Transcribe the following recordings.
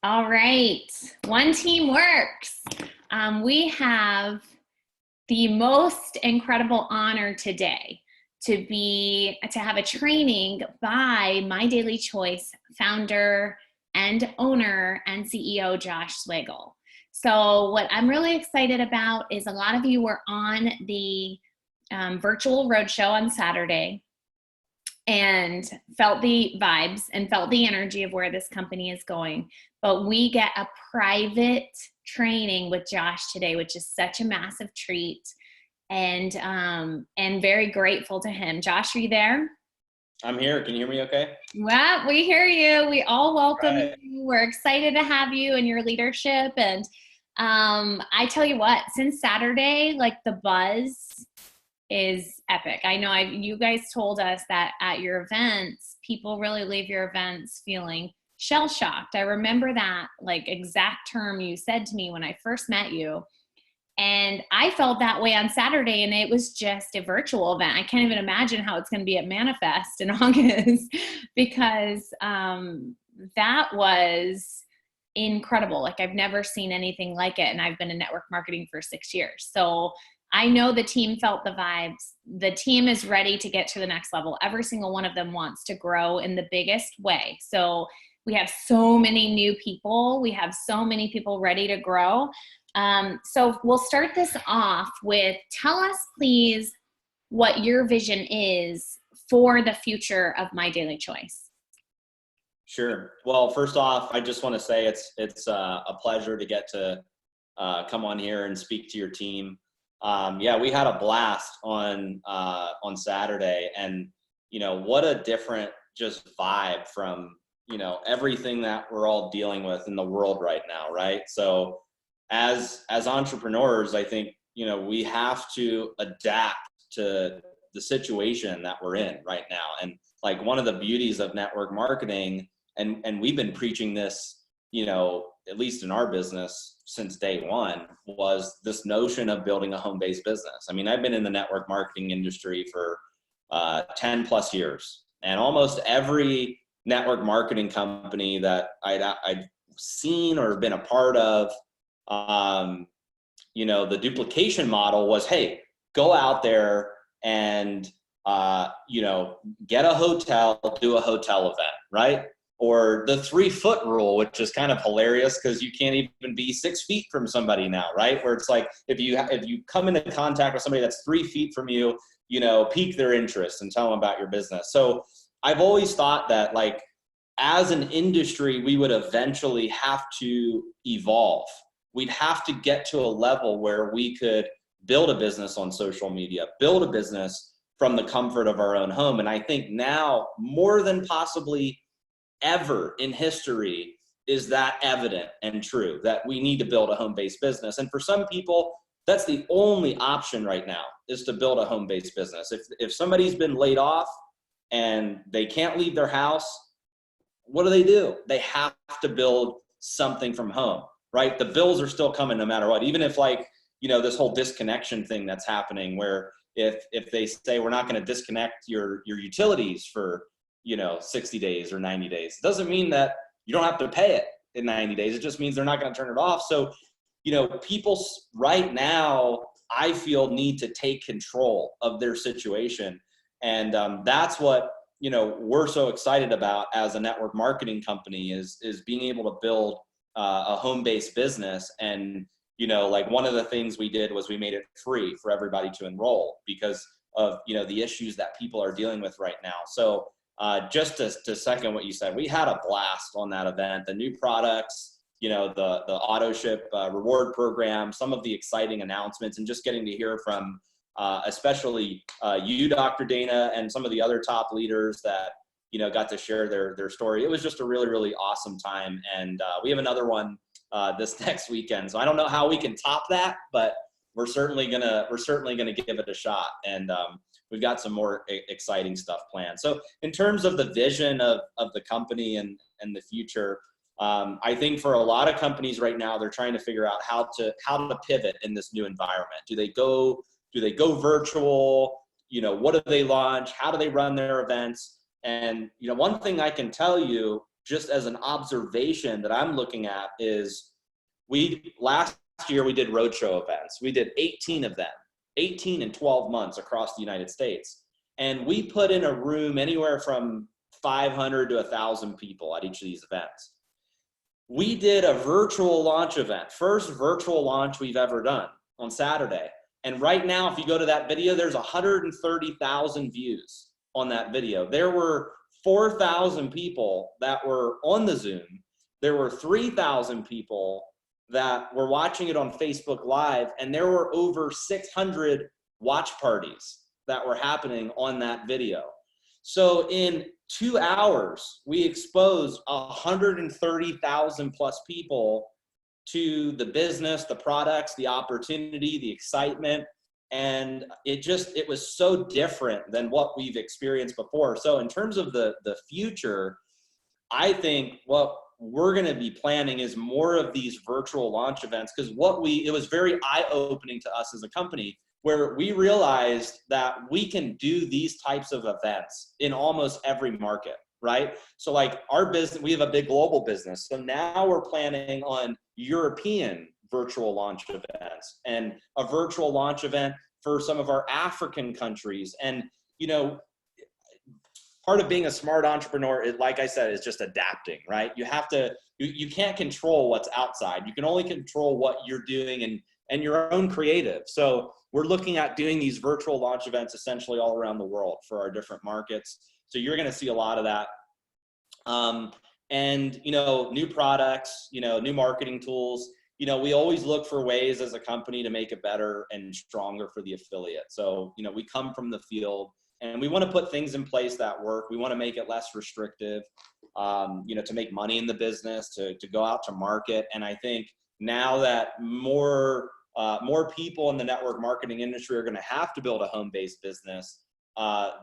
All right, one team works. We have the most incredible honor today to have a training by My Daily Choice founder and owner and CEO Josh Zwagil. So what I'm really excited about is a lot of you were on the virtual roadshow on Saturday and felt the vibes and felt the energy of where this company is going. But we get a private training with Josh today, which is such a massive treat, and very grateful to him. Josh, are you there? I'm here. Can you hear me okay? Well, we hear you. We all welcome Right. you. We're excited to have you and your leadership. And I tell you what, since Saturday, like the buzz is epic. I know you guys told us that at your events, people really leave your events feeling shell shocked. I remember that like exact term you said to me when I first met you. And I felt that way on Saturday, and it was just a virtual event. I can't even imagine how it's going to be at Manifest in August because that was incredible. Like I've never seen anything like it. And I've been in network marketing for 6 years. So I know the team felt the vibes. The team is ready to get to the next level. Every single one of them wants to grow in the biggest way. So we have so many new people. We have so many people ready to grow. So we'll start this off with, tell us please what your vision is for the future of My Daily Choice. Sure. Well, first off, I just want to say it's a pleasure to get to come on here and speak to your team. Yeah, we had a blast on Saturday, and what a different just vibe from everything that we're all dealing with in the world right now, right? So as entrepreneurs, I think we have to adapt to the situation that we're in right now. And like one of the beauties of network marketing, and we've been preaching this, at least in our business since day one, was this notion of building a home-based business. I mean, I've been in the network marketing industry for 10 plus years, and almost every network marketing company that I'd seen or been a part of, the duplication model was, hey, go out there and, get a hotel, do a hotel event, right? Or the 3-foot rule, which is kind of hilarious because you can't even be 6 feet from somebody now, right? Where it's like, if you come into contact with somebody that's 3 feet from you, pique their interest and tell them about your business. So I've always thought that, like, as an industry, we would eventually have to evolve. We'd have to get to a level where we could build a business on social media, build a business from the comfort of our own home. And I think now, more than possibly ever in history, is that evident and true that we need to build a home-based business. And for some people, that's the only option right now, is to build a home-based business. If somebody's been laid off and they can't leave their house, what do? They have to build something from home, right? The bills are still coming no matter what. Even if, like, this whole disconnection thing that's happening, where if they say we're not going to disconnect your utilities for 60 days or 90 days, it doesn't mean that you don't have to pay it in 90 days. It just means they're not going to turn it off. So people right now, I feel, need to take control of their situation. And that's what we're so excited about as a network marketing company, is being able to build a home-based business. And like one of the things we did was we made it free for everybody to enroll because of the issues that people are dealing with right now. So just to second what you said, we had a blast on that event. The new products, the auto ship reward program, some of the exciting announcements, and just getting to hear from especially you, Dr. Dana, and some of the other top leaders that got to share their story. It was just a really, really awesome time. And we have another one this next weekend. So I don't know how we can top that, but we're certainly gonna give it a shot. And we've got some more exciting stuff planned. So in terms of the vision of the company and the future, I think for a lot of companies right now, they're trying to figure out how to pivot in this new environment. Do they go virtual? What do they launch? How do they run their events? And one thing I can tell you just as an observation that I'm looking at is last year we did roadshow events. We did 18 of them, 18 in 12 months across the United States. And we put in a room anywhere from 500 to 1,000 people at each of these events. We did a virtual launch event, first virtual launch we've ever done on Saturday. And right now, if you go to that video, there's 130,000 views on that video. There were 4,000 people that were on the Zoom. There were 3,000 people that were watching it on Facebook Live, and there were over 600 watch parties that were happening on that video. So in 2 hours, we exposed 130,000 plus people to the business, the products, the opportunity, the excitement. And it was so different than what we've experienced before. So in terms of the future, I think what we're going to be planning is more of these virtual launch events, because it was very eye-opening to us as a company, where we realized that we can do these types of events in almost every market, right? So like our business, we have a big global business. So now we're planning on European virtual launch events and a virtual launch event for some of our African countries. And, part of being a smart entrepreneur, like I said, is just adapting, right? You can't control what's outside. You can only control what you're doing and your own creative. So we're looking at doing these virtual launch events essentially all around the world for our different markets. So you're going to see a lot of that. And, new products, new marketing tools. We always look for ways as a company to make it better and stronger for the affiliate. So, we come from the field and we want to put things in place that work. We want to make it less restrictive, to make money in the business, to go out to market. And I think now that more people in the network marketing industry are going to have to build a home-based business,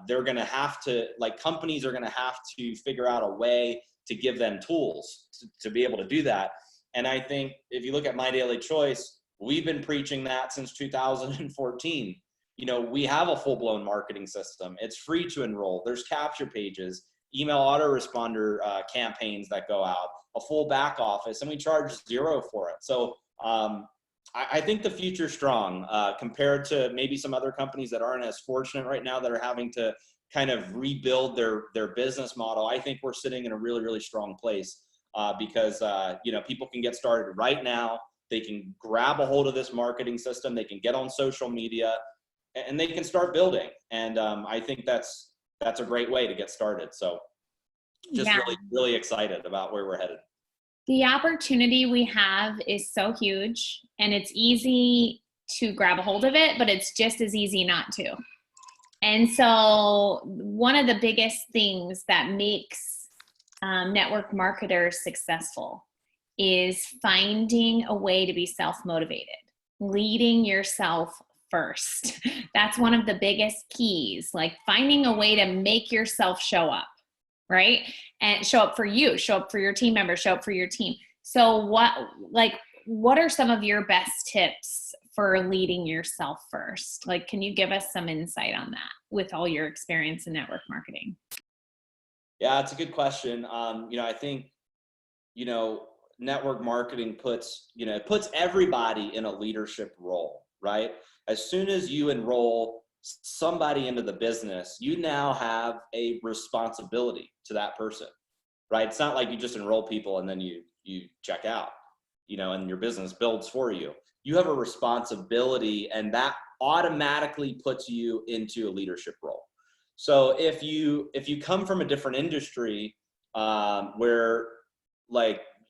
they're going to have to, companies are going to have to figure out a way to give them tools to be able to do that. And I think if you look at My Daily Choice, we've been preaching that since 2014. We have a full-blown marketing system. It's free to enroll. There's capture pages, email autoresponder campaigns that go out, a full back office, and we charge $0 for it. So I think the future's strong compared to maybe some other companies that aren't as fortunate right now that are having to kind of rebuild their business model. I think we're sitting in a really, really strong place because people can get started right now. They can grab a hold of this marketing system. They can get on social media, and they can start building. And I think that's a great way to get started. So just really, really excited about where we're headed. The opportunity we have is so huge, and it's easy to grab a hold of it, but it's just as easy not to. And so one of the biggest things that makes network marketers successful is finding a way to be self-motivated, leading yourself first. That's one of the biggest keys, like finding a way to make yourself show up, right? And show up for you, show up for your team members, show up for your team. So what are some of your best tips for leading yourself first? Can you give us some insight on that with all your experience in network marketing? Yeah, it's a good question. I think, network marketing puts everybody in a leadership role, right? As soon as you enroll somebody into the business, you now have a responsibility to that person, right? It's not like you just enroll people and then you check out, and your business builds for you. You have a responsibility, and that automatically puts you into a leadership role. So if you come from a different industry where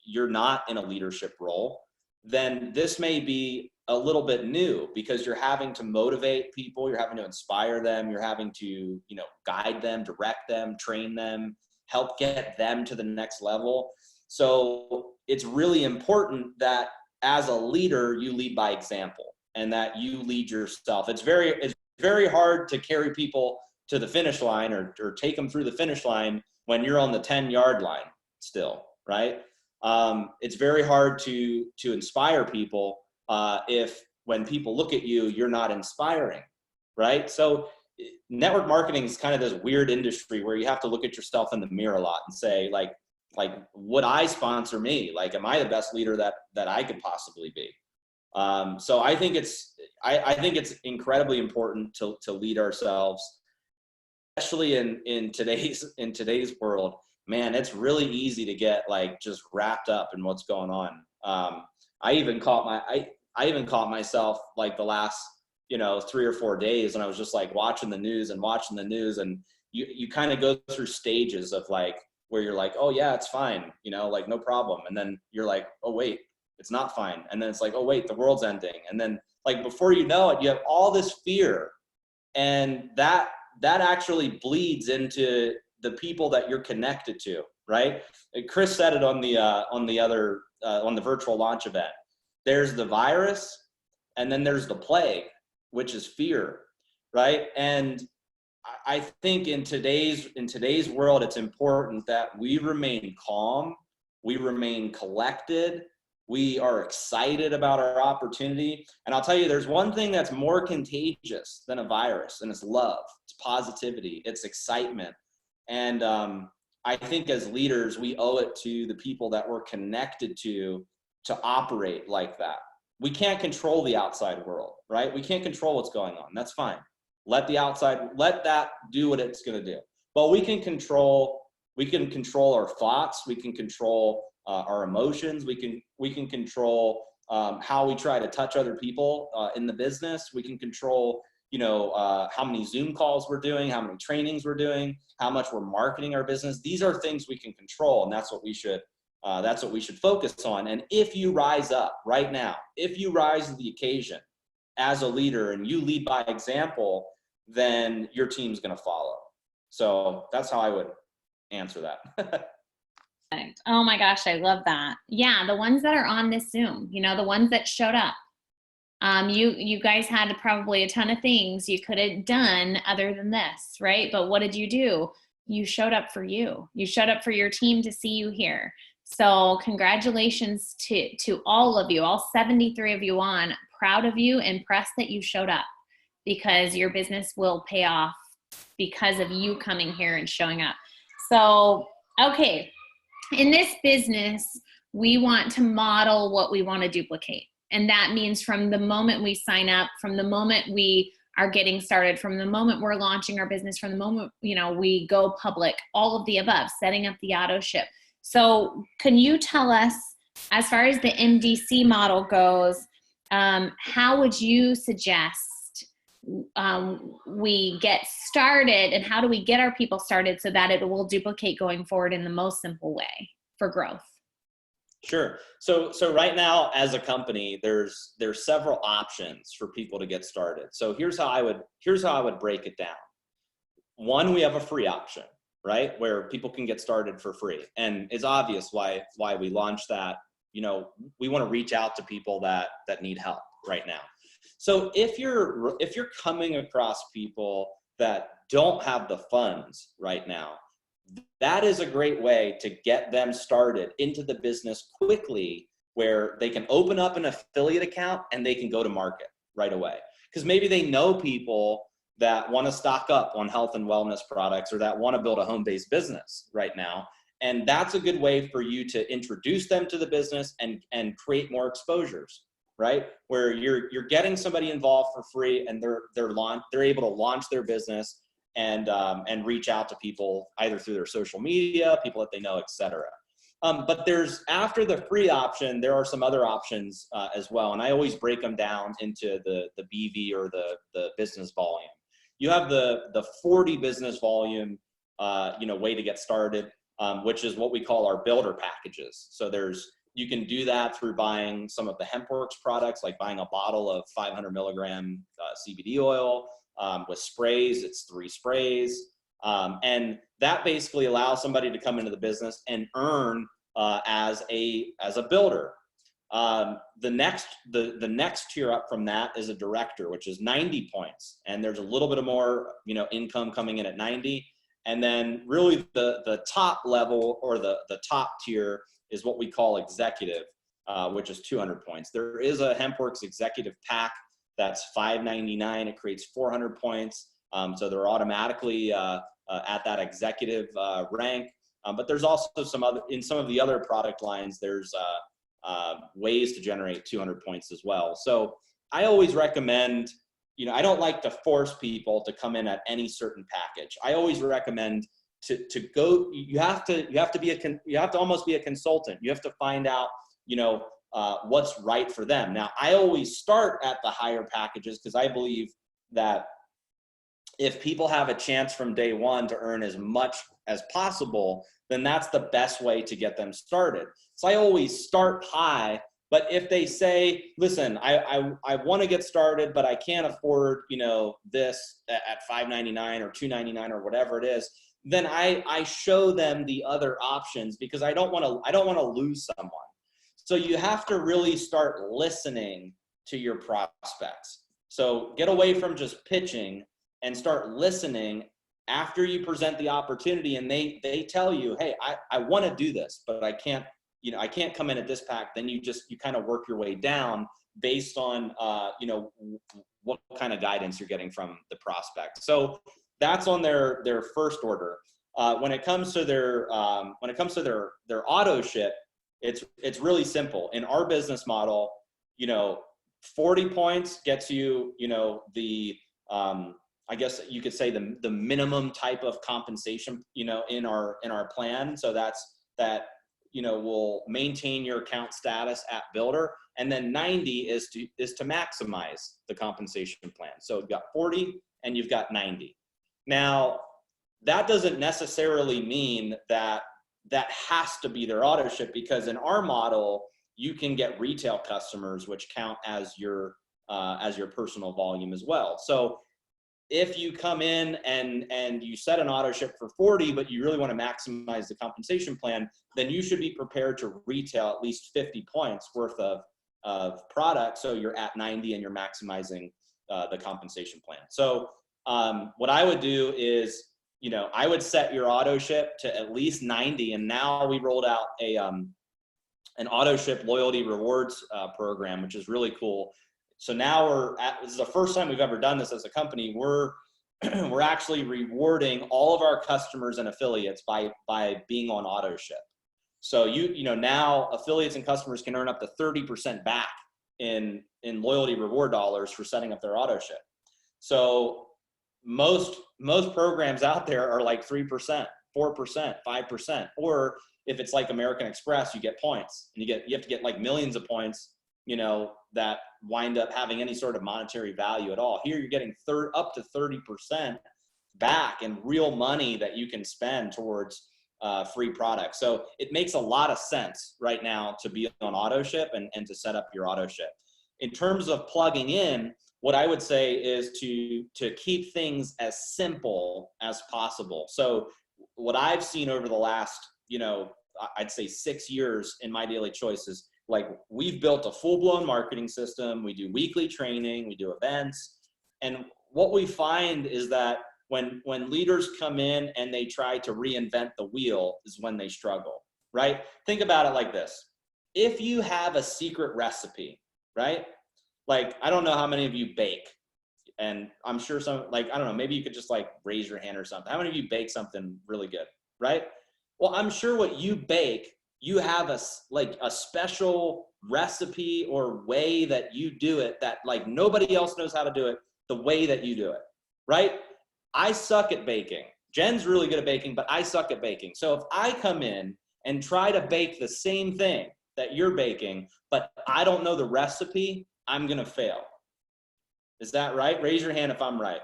you're not in a leadership role, then this may be a little bit new because you're having to motivate people, you're having to inspire them, you're having to, guide them, direct them, train them, help get them to the next level. So it's really important that as a leader, you lead by example and that you lead yourself. It's very hard to carry people to the finish line or take them through the finish line when you're on the 10-yard line still, right? It's very hard to inspire people if when people look at you, you're not inspiring, right? So network marketing is kind of this weird industry where you have to look at yourself in the mirror a lot and say, like, would I sponsor me? Like, am I the best leader that I could possibly be? So I think it's incredibly important to lead ourselves, especially in today's world. Man, it's really easy to get like just wrapped up in what's going on. I even caught myself like the last 3 or 4 days, and I was just like watching the news, and you kind of go through stages of like where you're like, oh yeah, it's fine, like no problem, and then you're like, oh wait, it's not fine, and then it's like, oh wait, the world's ending, and then like before you know it, you have all this fear, and that actually bleeds into the people that you're connected to, right? And Chris said it on the virtual launch event. There's the virus, and then there's the plague, which is fear, right? And I think in today's world, it's important that we remain calm, we remain collected, we are excited about our opportunity. And I'll tell you, there's one thing that's more contagious than a virus, and it's love, it's positivity, it's excitement. And I think as leaders, we owe it to the people that we're connected to operate like that. We can't control the outside world, right? We can't control what's going on. That's fine. Let that do what it's going to do. But we can control our thoughts. We can control our emotions. We can control how we try to touch other people in the business. We can control, how many Zoom calls we're doing, how many trainings we're doing, how much we're marketing our business. These are things we can control, and that's what we should focus on. And if you rise up right now, if you rise to the occasion as a leader and you lead by example, then your team's going to follow. So that's how I would answer that. Oh my gosh, I love that. Yeah, the ones that are on this Zoom, the ones that showed up. You guys had probably a ton of things you could have done other than this, right? But what did you do? You showed up for you. You showed up for your team to see you here. So congratulations to all of you, all 73 of you on. Proud of you, impressed that you showed up, because your business will pay off because of you coming here and showing up. So, okay, in this business, we want to model what we want to duplicate. And that means from the moment we sign up, from the moment we are getting started, from the moment we're launching our business, from the moment, we go public, all of the above, setting up the auto ship. So can you tell us, as far as the MDC model goes, how would you suggest we get started, and how do we get our people started so that it will duplicate going forward in the most simple way for growth? Sure. So right now as a company, there's several options for people to get started. So here's how I would break it down. One, we have a free option, right? Where people can get started for free. And it's obvious why we launched that. We want to reach out to people that need help right now. So if you're coming across people that don't have the funds right now, that is a great way to get them started into the business quickly, where they can open up an affiliate account and they can go to market right away. Because maybe they know people that want to stock up on health and wellness products, or that want to build a home-based business right now. And that's a good way for you to introduce them to the business and create more exposures, right? Where you're getting somebody involved for free, and they're able to launch their business and reach out to people either through their social media, people that they know, etc. But after the free option, there are some other options as well. And I always break them down into the BV, or the business volume. You have the 40 business volume, way to get started, which is what we call our builder packages. So you can do that through buying some of the HempWorks products, like buying a bottle of 500 milligram CBD oil. With sprays, it's 3 sprays. And that basically allows somebody to come into the business and earn as a builder. The next tier up from that is a director, which is 90 points. And there's a little bit of more, income coming in at 90. And then really the top level, or the top tier, is what we call executive, which is 200 points. There is a HempWorks executive pack that's $5.99. It creates 400 points. So they're automatically at that executive rank. But there's also some of the other product lines, there's ways to generate 200 points as well. So I always recommend, I don't like to force people to come in at any certain package. I always recommend to go, you have to almost be a consultant. You have to find out, what's right for them. Now, I always start at the higher packages because I believe that if people have a chance from day one to earn as much as possible, then that's the best way to get them started. So I always start high, but if they say, listen, I want to get started, but I can't afford, this at $5.99 or $2.99 or whatever it is, then I show them the other options because I don't want to lose someone. So you have to really start listening to your prospects. So get away from just pitching and start listening after you present the opportunity and they tell you, hey, I want to do this, but I can't come in at this pack. Then you kind of work your way down based on, what kind of guidance you're getting from the prospect. So that's on their first order. When it comes to their auto ship, it's really simple. In our business model, 40 points gets you, I guess you could say the minimum type of compensation, in our plan. So that will maintain your account status at builder. And then 90 is to maximize the compensation plan. So you've got 40 and you've got 90. Now, that doesn't necessarily mean that has to be their auto ship, because in our model, you can get retail customers, which count as your personal volume as well. So if you come in and you set an auto ship for 40, but you really want to maximize the compensation plan, then you should be prepared to retail at least 50 points worth of product. So you're at 90 and you're maximizing the compensation plan. So what I would do is, I would set your auto ship to at least 90. And now we rolled out an auto ship loyalty rewards program, which is really cool. So now this is the first time we've ever done this as a company. We're actually rewarding all of our customers and affiliates by being on auto ship. So now affiliates and customers can earn up to 30% back in loyalty reward dollars for setting up their auto ship. So most programs out there are like 3%, 4%, 5%, or if it's like American Express, you get points, and you have to get like millions of points, that wind up having any sort of monetary value at all. Here you're getting up to 30% back in real money that you can spend towards free products. So it makes a lot of sense right now to be on auto ship and to set up your auto ship. In terms of plugging in, what I would say is to keep things as simple as possible. So what I've seen over the last, I'd say 6 years in My Daily Choices, like we've built a full-blown marketing system. We do weekly training, we do events. And what we find is that when leaders come in and they try to reinvent the wheel is when they struggle, right? Think about it like this. If you have a secret recipe, right? Like, I don't know how many of you bake, and I'm sure some, I don't know, maybe you could just raise your hand or something. How many of you bake something really good, right? Well, I'm sure what you bake, you have a special recipe or way that you do it that nobody else knows how to do it the way that you do it, right? I suck at baking. Jen's really good at baking, but I suck at baking. So if I come in and try to bake the same thing that you're baking, but I don't know the recipe, I'm going to fail. Is that right? Raise your hand if I'm right.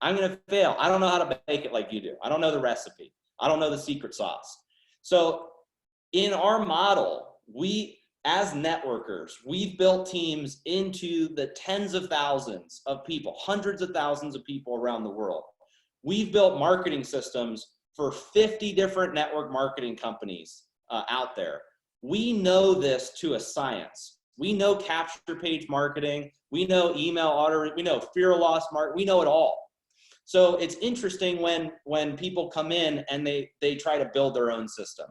I'm going to fail. I don't know how to bake it like you do. I don't know the recipe. I don't know the secret sauce. So in our model, we, as networkers, we've built teams into the tens of thousands of people, hundreds of thousands of people around the world. We've built marketing systems for 50 different network marketing companies out there. We know this to a science. We know capture page marketing. We know email auto. We know fear of loss marketing. We know it all. So it's interesting when people come in and they try to build their own system.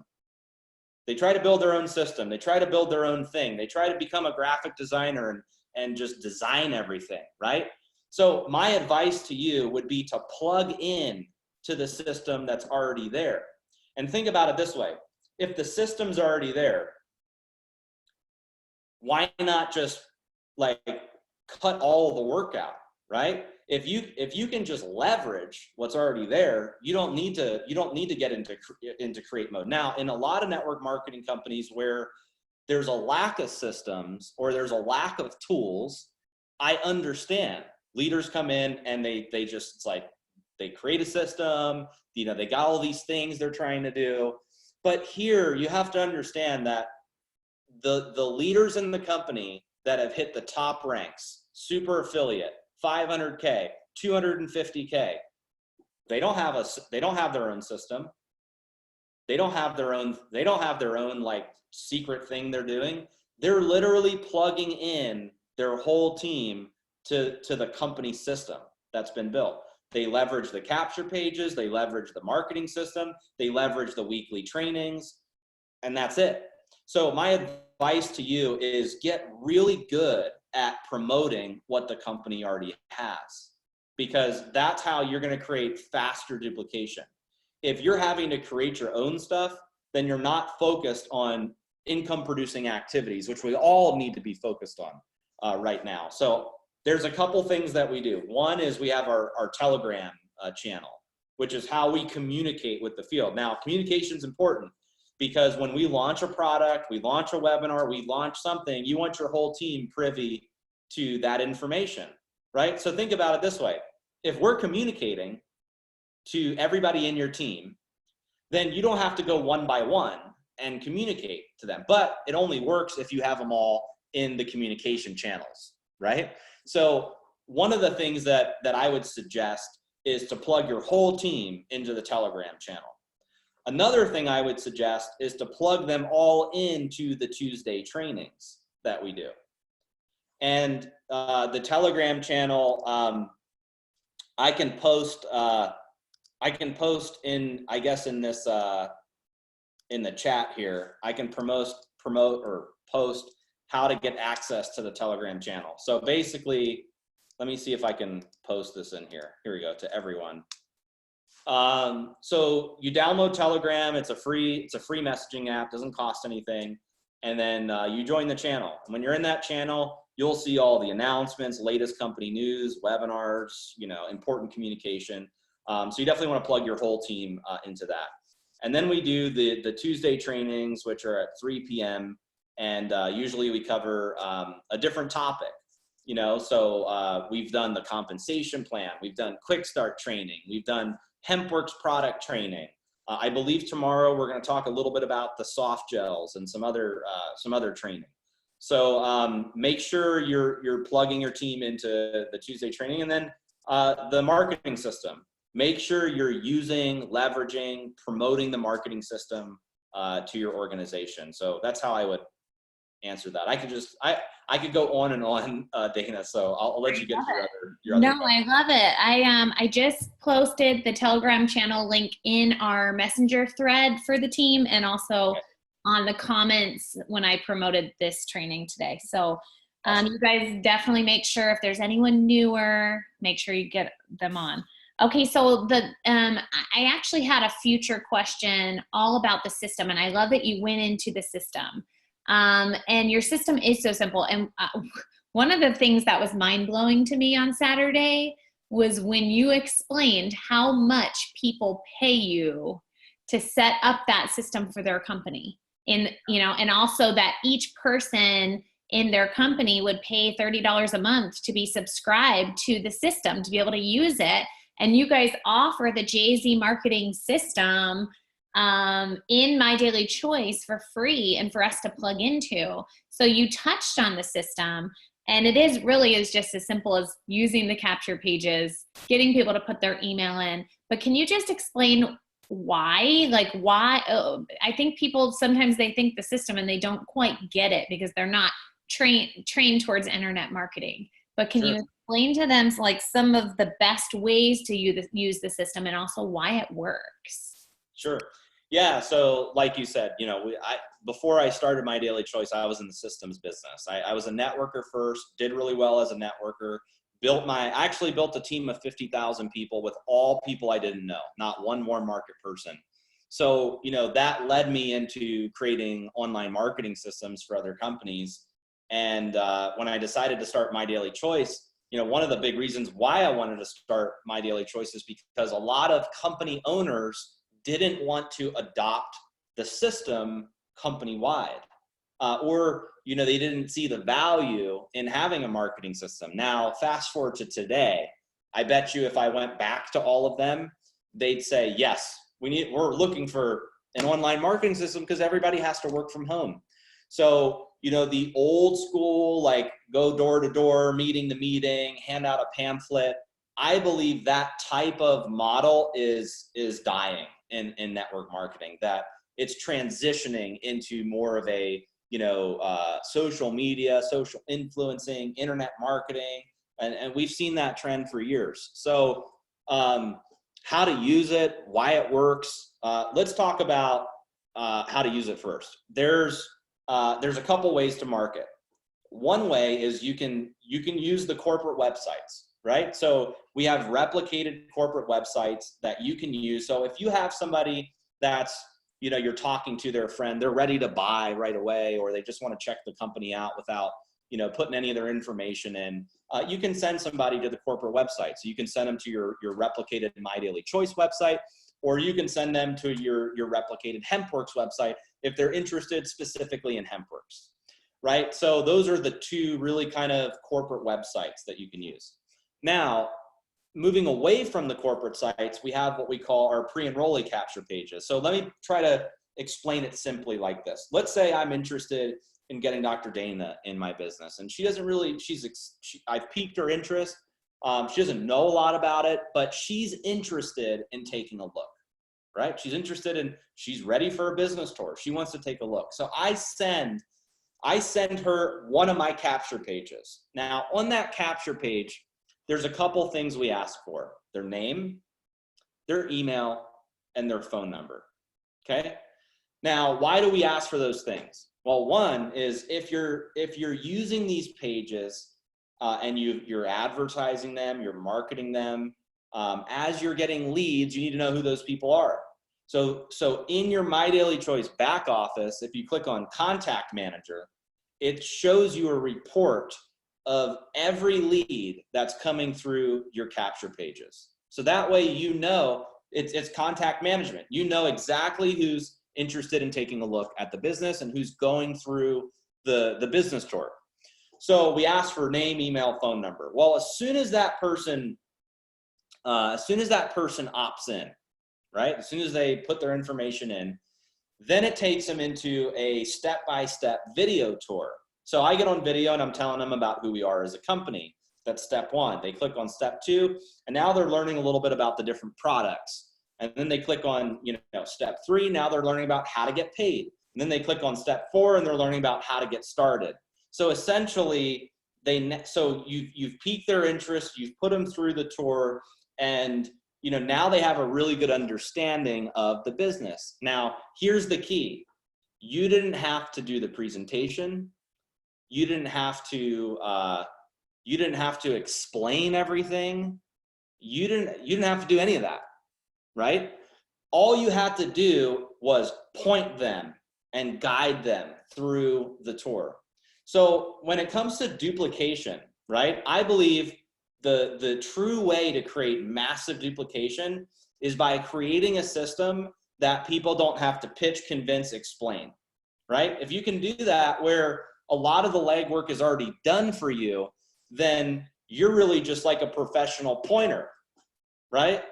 They try to build their own system. They try to build their own thing. They try to become a graphic designer and just design everything, right? So my advice to you would be to plug in to the system that's already there. And think about it this way. If the system's already there, why not just like cut all the work out, right? If you can just leverage what's already there, you don't need to get into create mode. Now, in a lot of network marketing companies where there's a lack of systems or there's a lack of tools, I understand. Leaders come in and they just, it's like they create a system, you know, they got all these things they're trying to do. But here you have to understand that the leaders in the company that have hit the top ranks, super affiliate, 500K, 250K, they don't have their own system. They don't have their own like secret thing they're doing. They're literally plugging in their whole team to the company system that's been built. They leverage the capture pages, they leverage the marketing system, they leverage the weekly trainings, and that's it. So my advice to you is get really good at promoting what the company already has, because that's how you're going to create faster duplication. If you're having to create your own stuff, then you're not focused on income producing activities, which we all need to be focused on right now. So there's a couple things that we do. One is we have our Telegram channel, which is how we communicate with the field. Now, communication is important because when we launch a product, we launch a webinar, we launch something, you want your whole team privy to that information, right? So think about it this way. If we're communicating to everybody in your team, then you don't have to go one by one and communicate to them. But it only works if you have them all in the communication channels, right? So one of the things that I would suggest is to plug your whole team into the Telegram channel. Another thing I would suggest is to plug them all into the Tuesday trainings that we do. And the Telegram channel, I can post in, I guess in this, in the chat here, I can promote or post how to get access to the Telegram channel. So basically, let me see if I can post this in here. Here we go, to everyone. So you download Telegram, it's a free messaging app, doesn't cost anything. And then you join the channel. And when you're in that channel, you'll see all the announcements, latest company news, webinars, you know, important communication. So you definitely want to plug your whole team into that. And then we do the Tuesday trainings, which are at 3 p.m. And usually we cover a different topic, you know, so we've done the compensation plan, we've done quick start training, we've done HempWorks product training. I believe tomorrow we're going to talk a little bit about the soft gels and some other training. So make sure you're plugging your team into the Tuesday training. And then the marketing system. Make sure you're using, leveraging, promoting the marketing system to your organization. So that's how I would answer that. I could go on and on, Dana. So I'll let you get to your other. No, I love it. I just posted the Telegram channel link in our messenger thread for the team, and also on the comments when I promoted this training today. So you guys definitely make sure if there's anyone newer, make sure you get them on. Okay, so I actually had a future question all about the system, and I love that you went into the system. And your system is so simple. And one of the things that was mind-blowing to me on Saturday was when you explained how much people pay you to set up that system for their company. And also that each person in their company would pay $30 a month to be subscribed to the system, to be able to use it. And you guys offer the JZ marketing system in My Daily Choice for free and for us to plug into. So you touched on the system, and it is just as simple as using the capture pages, getting people to put their email in. But can you just explain why? I think people sometimes they think the system and they don't quite get it because they're not trained towards internet marketing. But can you explain to them like some of the best ways to use the system and also why it works? Sure. Yeah. So like you said, before I started My Daily Choice, I was in the systems business. I was a networker first, did really well as a networker, I actually built a team of 50,000 people with all people I didn't know, not one warm market person. So, that led me into creating online marketing systems for other companies. And when I decided to start My Daily Choice, one of the big reasons why I wanted to start My Daily Choice is because a lot of company owners didn't want to adopt the system company-wide. Or they didn't see the value in having a marketing system. Now, fast forward to today, I bet you if I went back to all of them, they'd say, yes, we're looking for an online marketing system because everybody has to work from home. So, the old school, like go door to door, meeting to meeting, hand out a pamphlet, I believe that type of model is dying in network marketing, that it's transitioning into more of a social media, social influencing, internet marketing, and we've seen that trend for years. So how to use it, why it works. Let's talk about how to use it first. There's a couple ways to market. One way is you can use the corporate websites, right? So we have replicated corporate websites that you can use. So if you have somebody that's you're talking to their friend, they're ready to buy right away, or they just want to check the company out without, putting any of their information in, you can send somebody to the corporate website. So you can send them to your replicated My Daily Choice website, or you can send them to your replicated HempWorks website if they're interested specifically in HempWorks, right? So those are the two really kind of corporate websites that you can use. Now, moving away from the corporate sites, we have what we call our pre-enrollee capture pages. So let me try to explain it simply like this. Let's say I'm interested in getting Dr. Dana in my business, and she doesn't really, I've piqued her interest. She doesn't know a lot about it, but she's interested in taking a look, right? She's ready for a business tour. She wants to take a look. So I send her one of my capture pages. Now on that capture page, there's a couple things we ask for: their name, their email, and their phone number, okay? Now, why do we ask for those things? Well, one is if you're using these pages and you're advertising them, you're marketing them, as you're getting leads, you need to know who those people are. So in your My Daily Choice back office, if you click on Contact Manager, it shows you a report of every lead that's coming through your capture pages. So that way, it's contact management. You know exactly who's interested in taking a look at the business and who's going through the business tour. So we ask for name, email, phone number. Well, as soon as that person opts in, right? As soon as they put their information in, then it takes them into a step-by-step video tour. So I get on video and I'm telling them about who we are as a company. That's step one. They click on step two, and now they're learning a little bit about the different products. And then they click on, step three. Now they're learning about how to get paid. And then they click on step four, and they're learning about how to get started. So essentially, you've piqued their interest, you've put them through the tour, and now they have a really good understanding of the business. Now, here's the key: you didn't have to do the presentation. You didn't have to explain everything. You didn't have to do any of that, right? All you had to do was point them and guide them through the tour. So when it comes to duplication, right, I believe the true way to create massive duplication is by creating a system that people don't have to pitch, convince, explain, right? If you can do that where a lot of the legwork is already done for you, then you're really just like a professional pointer, right?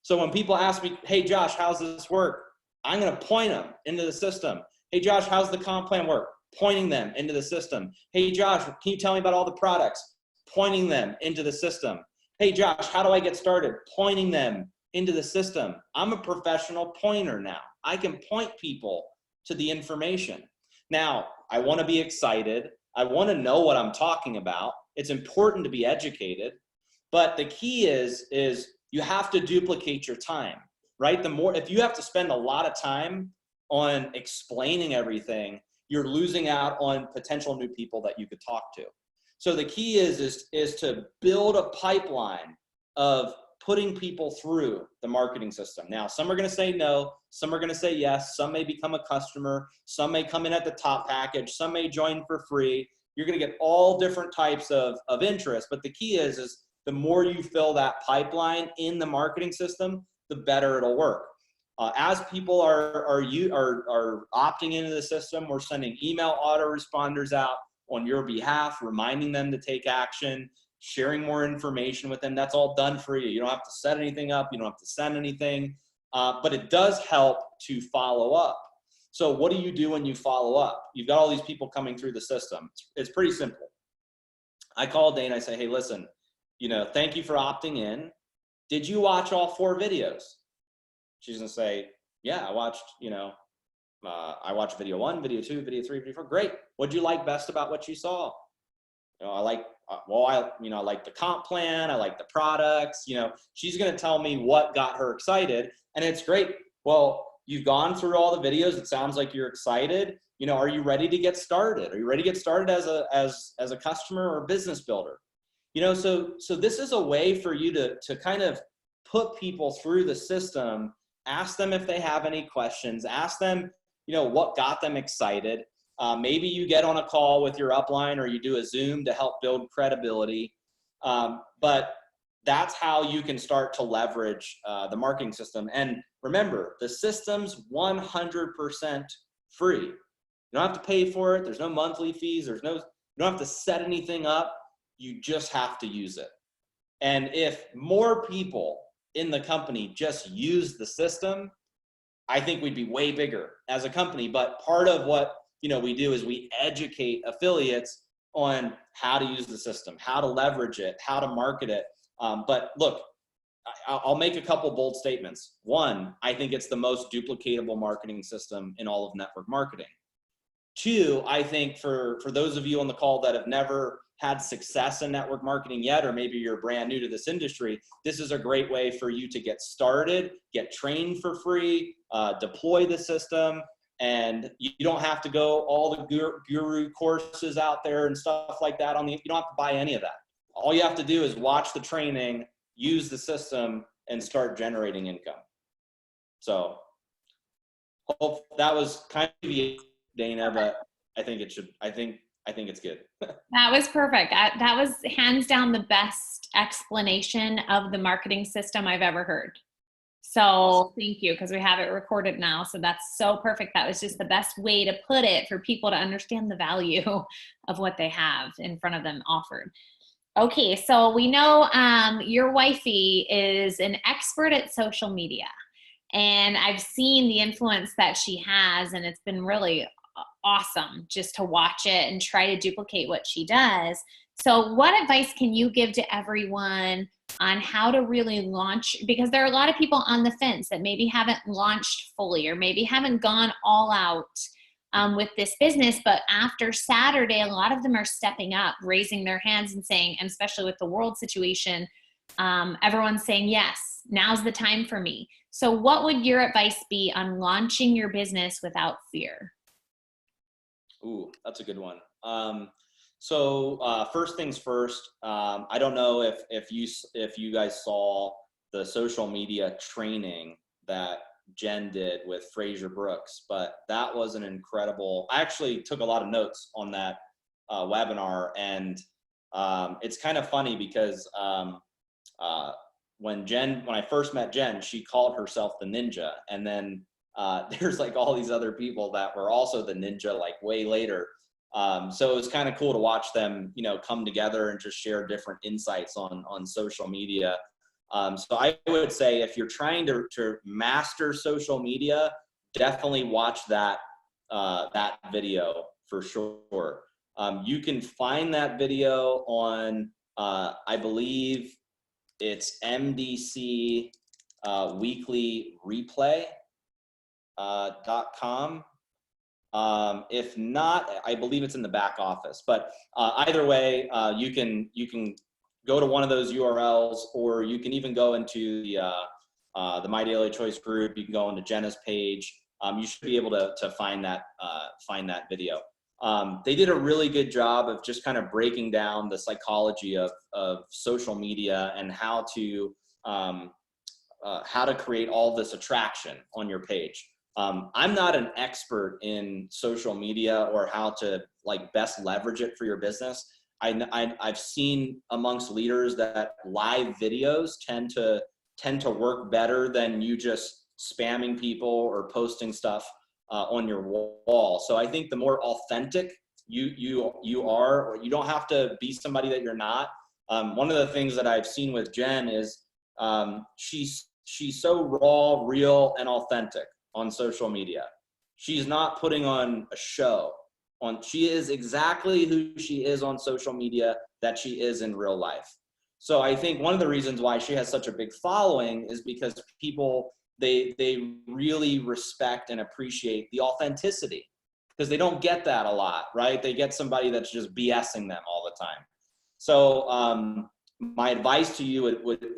So when people ask me, hey, Josh, how's this work? I'm going to point them into the system. Hey, Josh, how's the comp plan work? Pointing them into the system. Hey, Josh, can you tell me about all the products? Pointing them into the system. Hey, Josh, how do I get started? Pointing them into the system. I'm a professional pointer now. I can point people to the information. Now, I want to be excited. I want to know what I'm talking about. It's important to be educated. But the key is you have to duplicate your time, right? If you have to spend a lot of time on explaining everything, you're losing out on potential new people that you could talk to. So the key is to build a pipeline of putting people through the marketing system. Now, some are going to say no, some are going to say yes, some may become a customer, some may come in at the top package, some may join for free. You're going to get all different types of interest, but the key is the more you fill that pipeline in the marketing system, the better it'll work. As people are opting into the system, we're sending email autoresponders out on your behalf, reminding them to take action, sharing more information with them. That's all done for you. You don't have to set anything up. You don't have to send anything, but it does help to follow up. So what do you do when you follow up? You've got all these people coming through the system. It's pretty simple. I call Dana, I say, hey, listen, thank you for opting in. Did you watch all 4 videos? She's gonna say, yeah, I watched video 1, video 2, video 3, video 4. Great. What'd you like best about what you saw? I like the comp plan. I like the products. She's going to tell me what got her excited, and it's great. Well, you've gone through all the videos. It sounds like you're excited. Are you ready to get started? Are you ready to get started as a customer or business builder? So this is a way for you to kind of put people through the system. Ask them if they have any questions. Ask them, what got them excited. Maybe you get on a call with your upline or you do a Zoom to help build credibility. But that's how you can start to leverage the marketing system. And remember, the system's 100% free. You don't have to pay for it. There's no monthly fees. You don't have to set anything up. You just have to use it. And if more people in the company just use the system, I think we'd be way bigger as a company. But part of what we do is we educate affiliates on how to use the system, how to leverage it, how to market it. But look, I'll make a couple bold statements. One, I think it's the most duplicatable marketing system in all of network marketing. Two, I think for those of you on the call that have never had success in network marketing yet, or maybe you're brand new to this industry, this is a great way for you to get started, get trained for free, deploy the system, and you don't have to go all the guru courses out there and stuff like that. You don't have to buy any of that. All you have to do is watch the training, use the system, and start generating income. So hope that was kind of Dana, but I think it's good. That was perfect. That was hands down the best explanation of the marketing system I've ever heard. So thank you, because we have it recorded now. So that's so perfect. That was just the best way to put it for people to understand the value of what they have in front of them offered. Okay, so we know your wifey is an expert at social media, and I've seen the influence that she has, and it's been really awesome just to watch it and try to duplicate what she does. So what advice can you give to everyone on how to really launch? Because there are a lot of people on the fence that maybe haven't launched fully or maybe haven't gone all out with this business, but after Saturday, a lot of them are stepping up, raising their hands and saying, and especially with the world situation, everyone's saying, yes, now's the time for me. So what would your advice be on launching your business without fear? Ooh, that's a good one. So first things first, I don't know if you guys saw the social media training that Jen did with Fraser Brooks, but that was an incredible, I actually took a lot of notes on that webinar, and it's kind of funny because when I first met Jen, she called herself the ninja, and then there's like all these other people that were also the ninja like way later. So it was kind of cool to watch them, come together and just share different insights on social media. So I would say if you're trying to master social media, definitely watch that video for sure. You can find that video on, I believe it's MDC Weekly Replay.com. If not, I believe it's in the back office, but either way, you can go to one of those URLs, or you can even go into the My Daily Choice group. You can go into Jenna's page. You should be able to find that video. They did a really good job of just kind of breaking down the psychology of social media and how to how to create all this attraction on your page. I'm not an expert in social media or how to like best leverage it for your business. I've seen amongst leaders that live videos tend to work better than you just spamming people or posting stuff on your wall. So I think the more authentic you are, or you don't have to be somebody that you're not. One of the things that I've seen with Jen is she's so raw, real, and authentic on social media. She's not putting on a show. She is exactly who she is on social media that she is in real life. So I think one of the reasons why she has such a big following is because people, they really respect and appreciate the authenticity, because they don't get that a lot, right? They get somebody that's just BSing them all the time. So my advice to you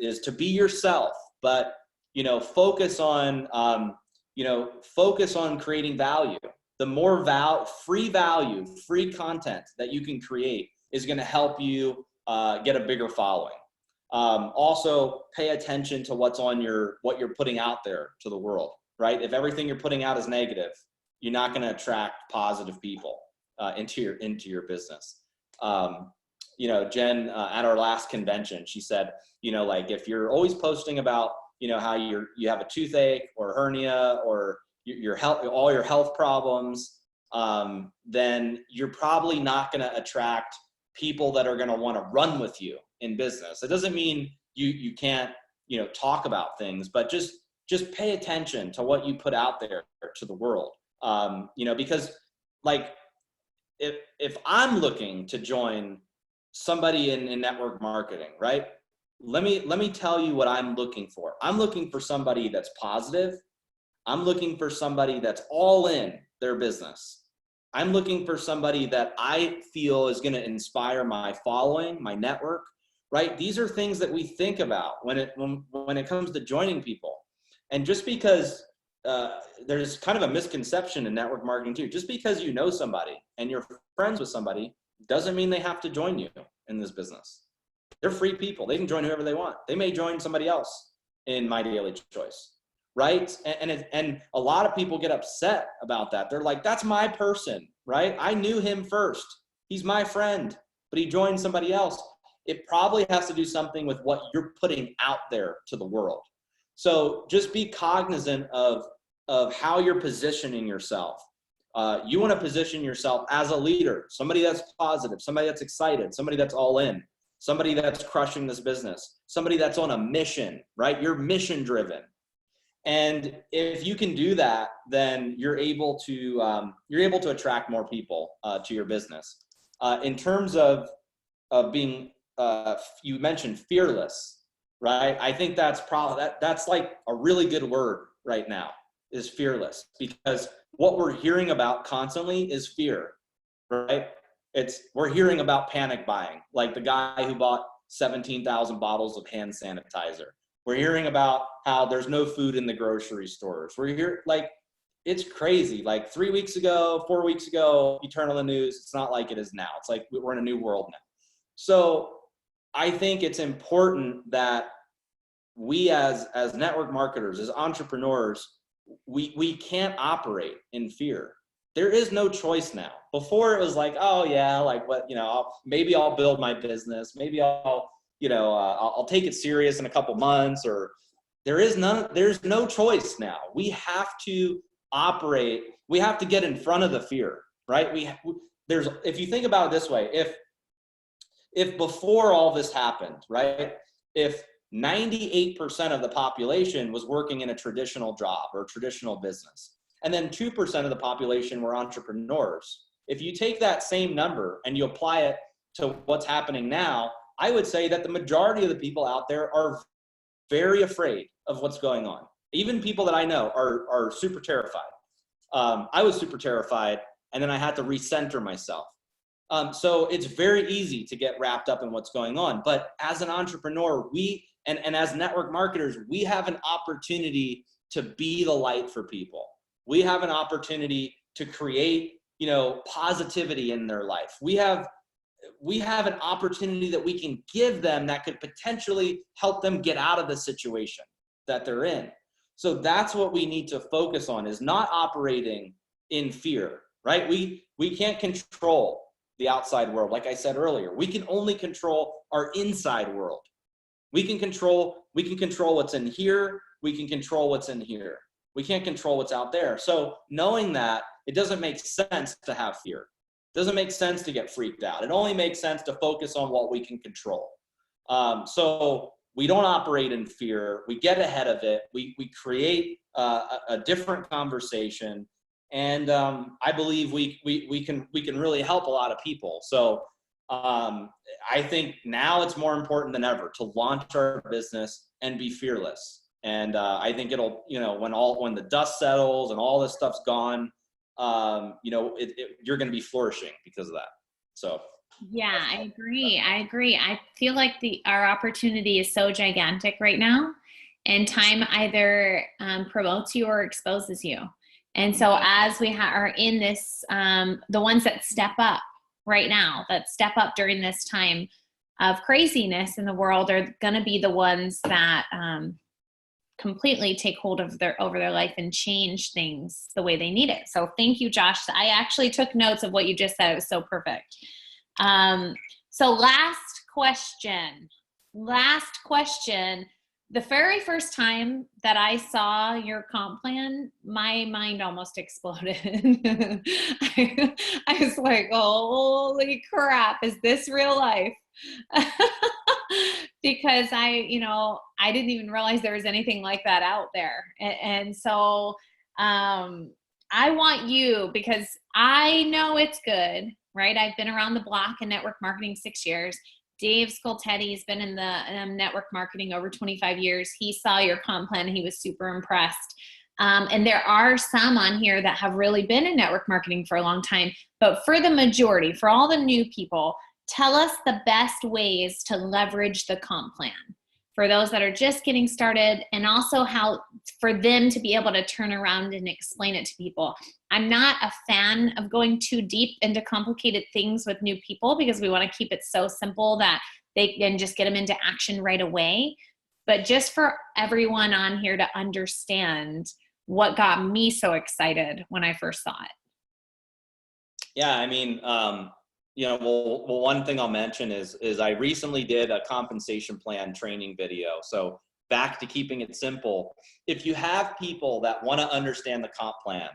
is to be yourself, but focus on creating value. The more free value, free content that you can create is going to help you get a bigger following. Also, pay attention to what you're putting out there to the world, right? If everything you're putting out is negative, you're not going to attract positive people into your business. Jen, at our last convention, she said, like if you're always posting about, how you have a toothache or hernia or your health, all your health problems, then you're probably not going to attract people that are going to want to run with you in business. It doesn't mean you can't, talk about things, but just pay attention to what you put out there to the world. Because like if I'm looking to join somebody in network marketing, right? Let me tell you what I'm looking for. I'm looking for somebody that's positive. I'm looking for somebody that's all in their business. I'm looking for somebody that I feel is going to inspire my following, my network, right? These are things that we think about when it comes to joining people. And just because there's kind of a misconception in network marketing too, just because you know somebody and you're friends with somebody doesn't mean they have to join you in this business. They're free people. They can join whoever they want. They may join somebody else in My Daily Choice, right? And a lot of people get upset about that. They're like, that's my person, right? I knew him first. He's my friend, but he joined somebody else. It probably has to do something with what you're putting out there to the world. So just be cognizant of how you're positioning yourself. You want to position yourself as a leader, somebody that's positive, somebody that's excited, somebody that's all in, somebody that's crushing this business, somebody that's on a mission, right? You're mission driven. And if you can do that, then you're able to attract more people to your business. In terms of being, you mentioned fearless, right? I think that's that's like a really good word right now, is fearless, because what we're hearing about constantly is fear, right? We're hearing about panic buying, like the guy who bought 17,000 bottles of hand sanitizer. We're hearing about how there's no food in the grocery stores. We're here, like, it's crazy. Like 3 weeks ago, 4 weeks ago, you turn on the news, it's not like it is now. It's like we're in a new world now. So I think it's important that we as network marketers, as entrepreneurs, we can't operate in fear. There is no choice now. Before it was like, oh yeah, like what, maybe I'll build my business. Maybe I'll take it serious in a couple months, or there's no choice now. We have to operate. We have to get in front of the fear, right? If you think about it this way, if before all this happened, right? If 98% of the population was working in a traditional job or traditional business, and then 2% of the population were entrepreneurs. If you take that same number and you apply it to what's happening now, I would say that the majority of the people out there are very afraid of what's going on. Even people that I know are super terrified. I was super terrified, and then I had to recenter myself. So it's very easy to get wrapped up in what's going on. But as an entrepreneur, and as network marketers, we have an opportunity to be the light for people. We have an opportunity to create, positivity in their life. We have we have an opportunity that we can give them that could potentially help them get out of the situation that they're in. So that's what we need to focus on, is not operating in fear, right? We can't control the outside world. Like I said earlier, we can only control our inside world. We can control what's in here. We can control what's in here. We can't control what's out there. So knowing that, it doesn't make sense to have fear. It doesn't make sense to get freaked out. It only makes sense to focus on what we can control. So we don't operate in fear. We get ahead of it. We create a different conversation, and I believe we can really help a lot of people. So I think now it's more important than ever to launch our business and be fearless. And I think it'll, when the dust settles and all this stuff's gone, you're going to be flourishing because of that. So. Yeah, I agree. I feel like our opportunity is so gigantic right now, and time either promotes you or exposes you. And so as we are in this, the ones that step up right now, that step up during this time of craziness in the world, are going to be the ones that completely take hold of over their life and change things the way they need it. So thank you, Josh. I actually took notes of what you just said. It was so perfect. So last question. The very first time that I saw your comp plan, my mind almost exploded. I was like, holy crap, is this real life? Because I didn't even realize there was anything like that out there. And so, I want you, because I know it's good, right? I've been around the block in network marketing 6 years. Dave Scoltetti's been in the network marketing over 25 years. He saw your comp plan and he was super impressed. And there are some on here that have really been in network marketing for a long time. But for the majority, for all the new people, tell us the best ways to leverage the comp plan for those that are just getting started, and also how for them to be able to turn around and explain it to people. I'm not a fan of going too deep into complicated things with new people, because we want to keep it so simple that they can just get them into action right away. But just for everyone on here to understand what got me so excited when I first saw it. Yeah, I mean, well, one thing I'll mention is I recently did a compensation plan training video. So back to keeping it simple. If you have people that want to understand the comp plan,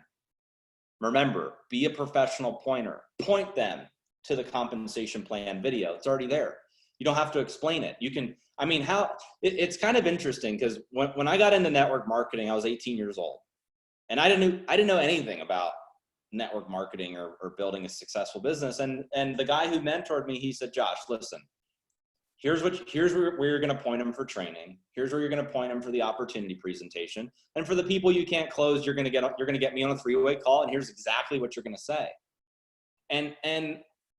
remember, be a professional pointer. Point them to the compensation plan video. It's already there. You don't have to explain it. You can, it's kind of interesting, because when I got into network marketing, I was 18 years old, and I didn't know anything about network marketing or building a successful business. And the guy who mentored me, he said, Josh, listen, here's where you're going to point them for training. Here's where you're going to point them for the opportunity presentation. And for the people you can't close, you're going to get me on a 3-way call, and here's exactly what you're going to say. And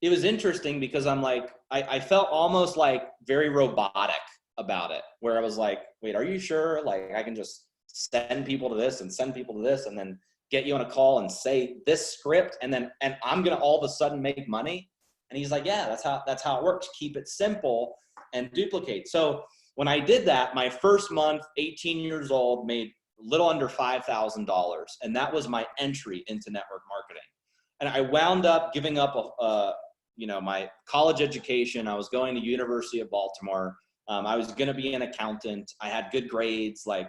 it was interesting, because I'm like, I felt almost like very robotic about it, where I was like, wait, are you sure? Like, I can just send people to this and send people to this, and then get you on a call and say this script, and I'm going to all of a sudden make money? And he's like, yeah, that's how it works. Keep it simple and duplicate. So when I did that, my first month, 18 years old, made a little under $5,000. And that was my entry into network marketing. And I wound up giving up my college education. I was going to University of Baltimore. I was going to be an accountant. I had good grades. I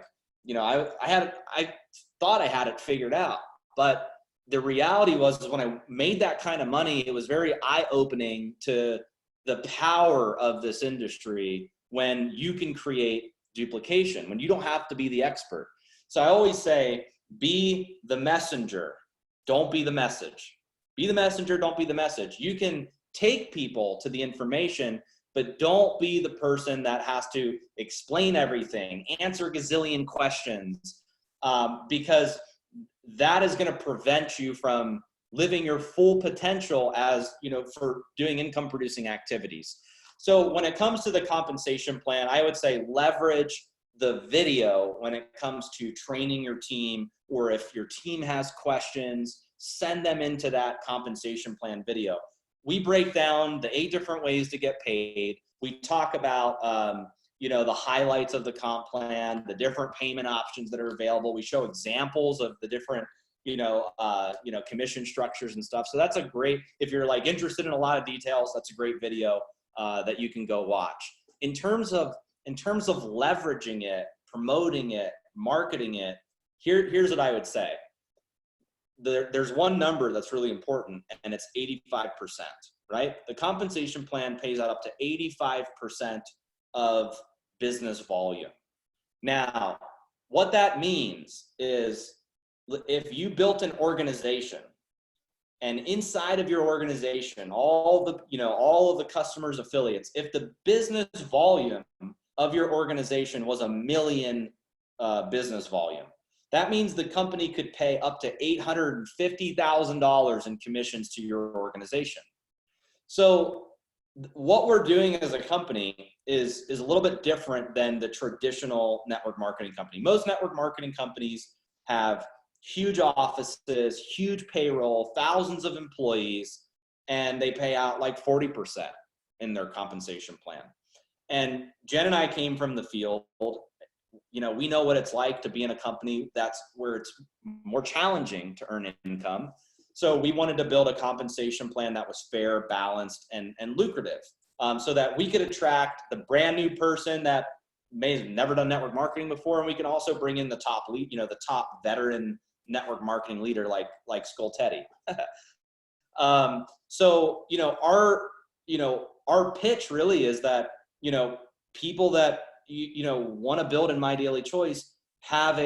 thought I had it figured out. But the reality was when I made that kind of money, it was very eye-opening to the power of this industry when you can create duplication, when you don't have to be the expert. So I always say, be the messenger, don't be the message. Be the messenger, don't be the message. You can take people to the information, but don't be the person that has to explain everything, answer a gazillion questions, because that is going to prevent you from living your full potential for doing income producing activities. So when it comes to the compensation plan, I would say leverage the video when it comes to training your team, or if your team has questions, send them into that compensation plan video. we break down the 8 different ways to get paid. We talk about, the highlights of the comp plan, the different payment options that are available. We show examples of the different, commission structures and stuff. So that's a great, if you're like interested in a lot of details, that's a great video that you can go watch. In terms of leveraging it, promoting it, marketing it, here's what I would say. There's one number that's really important, and it's 85%, right? The compensation plan pays out up to 85% of business volume. Now, what that means is if you built an organization, and inside of your organization, all of the customers, affiliates, if the business volume of your organization was 1 million business volume, that means the company could pay up to $850,000 in commissions to your organization. So what we're doing as a company is a little bit different than the traditional network marketing company. Most network marketing companies have huge offices, huge payroll, thousands of employees, and they pay out like 40% in their compensation plan. And Jen and I came from the field. We know what it's like to be in a company that's where it's more challenging to earn income. So we wanted to build a compensation plan that was fair, balanced, and lucrative, so that we could attract the brand new person that may have never done network marketing before, and we can also bring in the top lead, the top veteran network marketing leader like Skoltedi. So our pitch really is that people that want to build in My Daily Choice have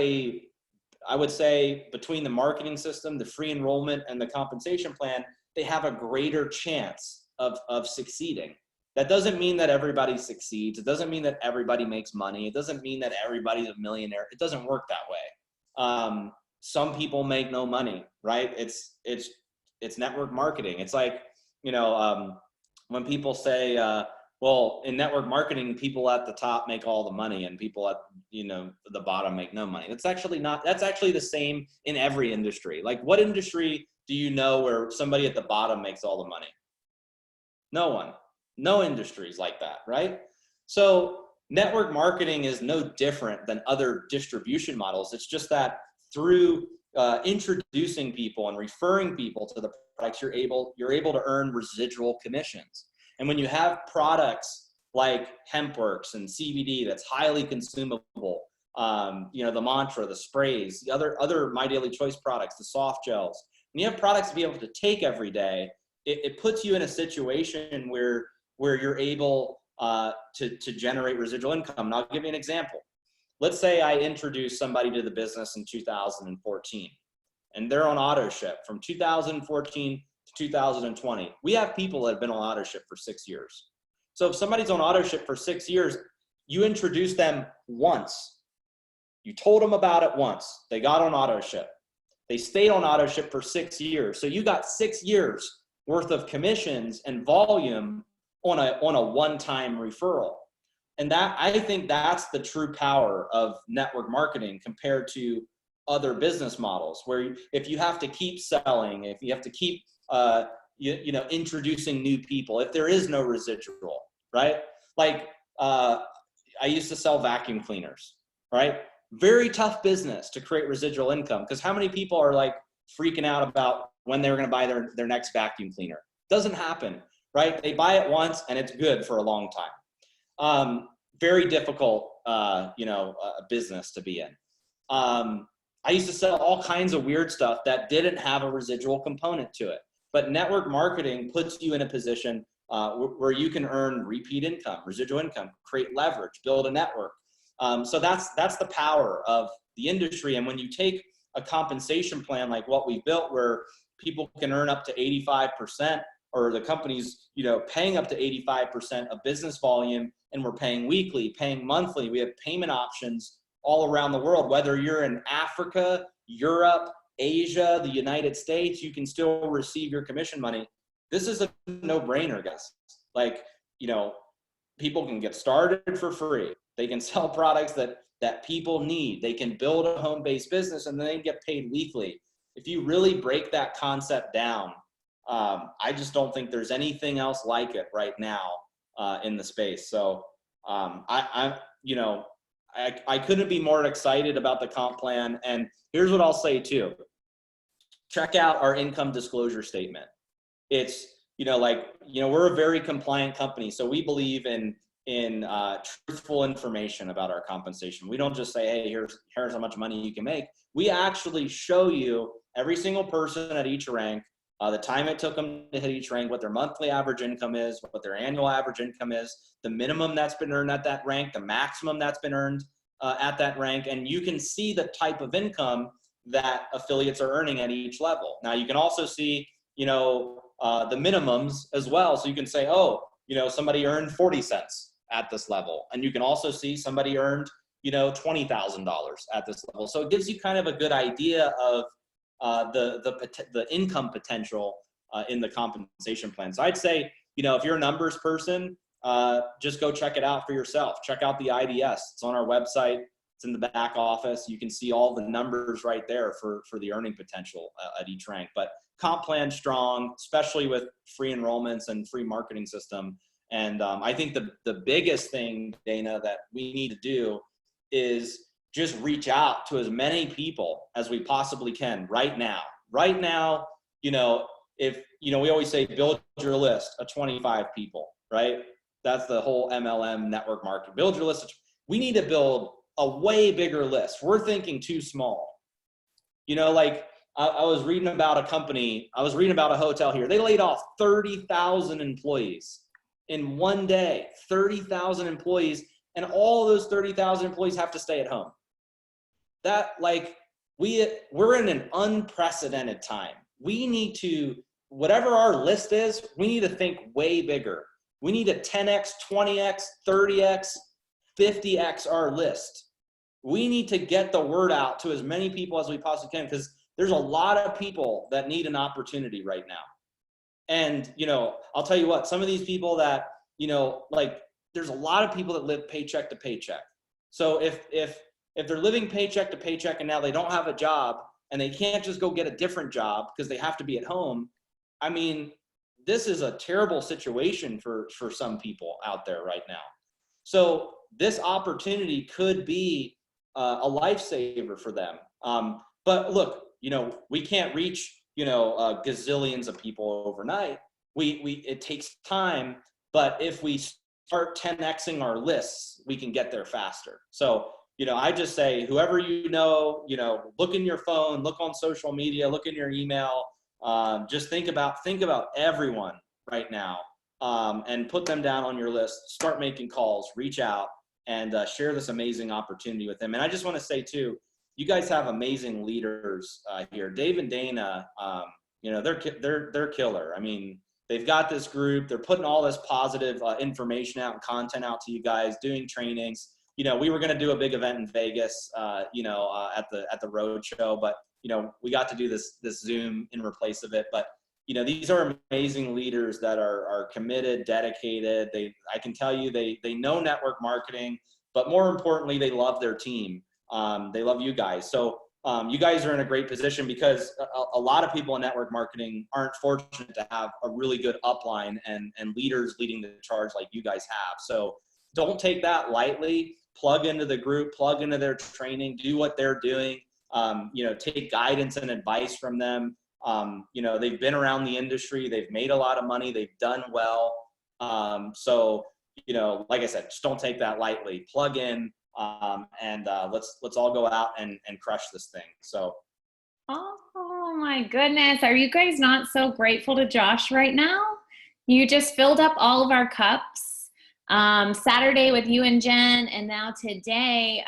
I would say between the marketing system, the free enrollment, and the compensation plan, they have a greater chance of succeeding. That doesn't mean that everybody succeeds. It doesn't mean that everybody makes money. It doesn't mean that everybody's a millionaire. It doesn't work that way. Some people make no money, right? It's network marketing. It's like, when people say, well, in network marketing, people at the top make all the money and people at, the bottom make no money. That's actually the same in every industry. Like, what industry do you know where somebody at the bottom makes all the money? No one. No industries like that, right? So network marketing is no different than other distribution models. It's just that through introducing people and referring people to the products, you're able to earn residual commissions. And when you have products like HempWorks and CBD that's highly consumable, the Mantra, the sprays, the other My Daily Choice products, the soft gels, when you have products to be able to take every day, it puts you in a situation where you're able to generate residual income. And I'll give you an example. Let's say I introduce somebody to the business in 2014, and they're on auto ship from 2014 to 2020. We have people that have been on auto ship for 6 years. So if somebody's on auto ship for 6 years, you introduce them once. You told them about it once. They got on auto ship. They stayed on auto ship for 6 years. So you got 6 years worth of commissions and volume on a one-time referral. And I think that's the true power of network marketing compared to other business models, where if you have to keep selling, if you have to keep introducing new people, if there is no residual, right? Like I used to sell vacuum cleaners, right? Very tough business to create residual income, because how many people are like freaking out about when they're going to buy their next vacuum cleaner? Doesn't happen, right? They buy it once and it's good for a long time. Very difficult, business to be in. I used to sell all kinds of weird stuff that didn't have a residual component to it. But network marketing puts you in a position where you can earn repeat income, residual income, create leverage, build a network. So that's the power of the industry. And when you take a compensation plan like what we built, where people can earn up to 85%, or the company's paying up to 85% of business volume, and we're paying weekly, paying monthly. We have payment options all around the world. Whether you're in Africa, Europe, Asia, the United States, you can still receive your commission money. This is a no-brainer, guys. Like, people can get started for free. They can sell products that people need. They can build a home-based business, and then they get paid weekly. If you really break that concept down, I just don't think there's anything else like it right now in the space. So I couldn't be more excited about the comp plan. And here's what I'll say too. Check out our income disclosure statement. It's, we're a very compliant company. So we believe in truthful information about our compensation. We don't just say, hey, here's how much money you can make. We actually show you every single person at each rank, the time it took them to hit each rank, what their monthly average income is, what their annual average income is, the minimum that's been earned at that rank, the maximum that's been earned at that rank. And you can see the type of income that affiliates are earning at each level. Now you can also see, the minimums as well. So you can say, oh, somebody earned 40 cents at this level. And you can also see somebody earned, $20,000 at this level. So it gives you kind of a good idea of the income potential in the compensation plan. So I'd say, if you're a numbers person, just go check it out for yourself. Check out the IDS. It's on our website. It's in the back office. You can see all the numbers right there for the earning potential at each rank. But comp plan strong, especially with free enrollments and free marketing system. And I think the biggest thing, Dana, that we need to do is just reach out to as many people as we possibly can right now. Right now, if, we always say build your list of 25 people, right? That's the whole MLM network marketing. Build your list. We need to build a way bigger list. We're thinking too small. I was reading about a company, I was reading about a hotel here. They laid off 30,000 employees in one day, 30,000 employees, and all of those 30,000 employees have to stay at home. That, we're in an unprecedented time. We need to, whatever our list is, we need to think way bigger. We need to 10x, 20x, 30x, 50x our list. We need to get the word out to as many people as we possibly can, because there's a lot of people that need an opportunity right now. And, I'll tell you what, some of these people that, there's a lot of people that live paycheck to paycheck. So if they're living paycheck to paycheck and now they don't have a job and they can't just go get a different job because they have to be at home, I mean, this is a terrible situation for some people out there right now. So this opportunity could be a lifesaver for them. But look, we can't reach, gazillions of people overnight. It takes time, but if we start 10xing our lists, we can get there faster. So, I just say, whoever look in your phone, look on social media, look in your email, just think about everyone right now, and put them down on your list, start making calls, reach out, and share this amazing opportunity with them. And I just want to say too, you guys have amazing leaders here. Dave and Dana, they're killer. I mean, they've got this group. They're putting all this positive information out and content out to you guys, doing trainings. We were going to do a big event in Vegas, at the road show, but we got to do this Zoom in replace of it. But these are amazing leaders that are committed, dedicated. I can tell you, they know network marketing, but more importantly, they love their team. They love you guys. So you guys are in a great position, because a lot of people in network marketing aren't fortunate to have a really good upline and leaders leading the charge like you guys have. So don't take that lightly. Plug into the group, plug into their training, do what they're doing. Take guidance and advice from them. They've been around the industry. They've made a lot of money. They've done well. So, like I said, just don't take that lightly. Plug in, and let's all go out and crush this thing. So. Oh my goodness. Are you guys not so grateful to Josh right now? You just filled up all of our cups. Saturday with you and Jen, and now today,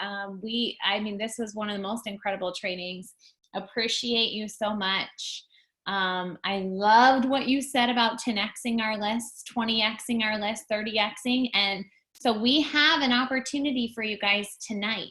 this was one of the most incredible trainings. Appreciate you so much. I loved what you said about 10xing our lists, 20xing our list, 30xing. And so we have an opportunity for you guys tonight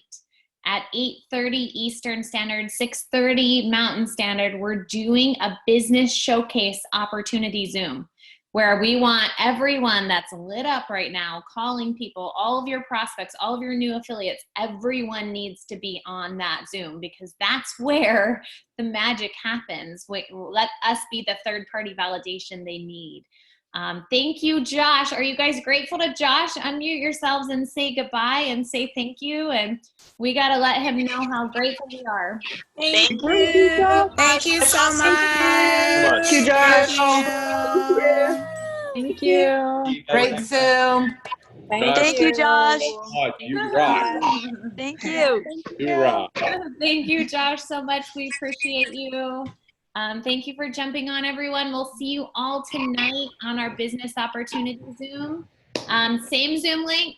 at 8:30 Eastern Standard, 6:30 Mountain Standard. We're doing a business showcase opportunity Zoom. where we want everyone that's lit up right now, calling people, all of your prospects, all of your new affiliates, everyone needs to be on that Zoom, because that's where the magic happens. Let us be the third-party validation they need. Thank you, Josh. Are you guys grateful to Josh? Unmute yourselves and say goodbye and say thank you. And we got to let him know how grateful we are. Thank you. Thank you so much. Thank you, Josh. Thank you. Great Zoom. Thank you, Josh. You rock. Thank you. You rock. Thank you, Josh, so much. We appreciate you. Thank you for jumping on, everyone. We'll see you all tonight on our Business Opportunity Zoom. Same Zoom link,